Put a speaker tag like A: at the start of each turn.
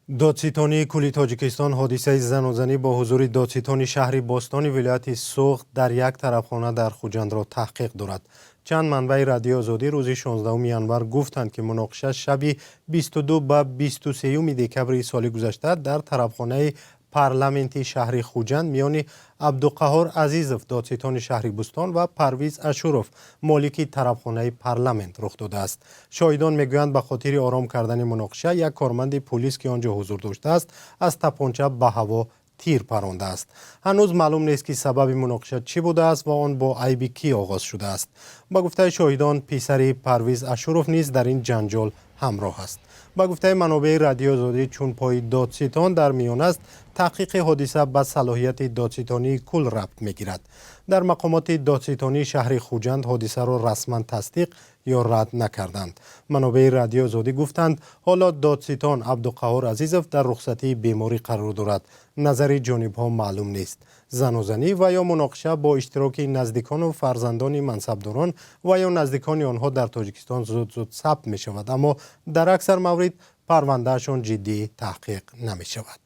A: دادستانی کلی تاجیکستان حادثه زنوزنی با حضور دادستان شهر باستانی ولایت سوخت در یک طرفخانه در خوجند را تحقیق دارد. چند منبع رادیو آزادی روز 16 ینور گفتند که مناقشه شب 22 به 23 دکبر سال گذشته در طرفخانه پارلمانتی شهر خوجند میان عبدالقهار عزیزوف دادستان شهر بوستان و پرویز اشوروف مالک طرفخانه پارلمانت رخ داده است. شاهدان میگویند به خاطر آرام کردن مناقشه یک کارمند پلیس که آنجا حضور داشته است از تپانچه به هوا تیر پرانده است. هنوز معلوم نیست که سبب مناقشه چی بوده است و آن با عیب کی آغاز شده است. با گفته شاهدان پسر پرویز اشوروف نیز در این جنجال همراه است. با گفته منابع رادیو آزادی چون پای دادستان در میان است، تحقیق حادثه به صلاحیت دادستانی کل ربط میگیرد. در مقامات دادستانی شهر خوجند حادثه را رسما تصدیق یا رد نکردند. منابع رادیو آزادی گفتند حالا دادستان عبدالقهار عزیزوف در رخصتی بیماری قرار دارد. نظر جانب‌ها معلوم نیست. زنوزنی و یا مناقشه با اشتراک نزدیکان و فرزندان منصبداران و یا نزدیکان آنها در تاجیکستان زود ثبت می شود، اما در اکثر موارد پروندهشان جدی تحقیق نمی شود.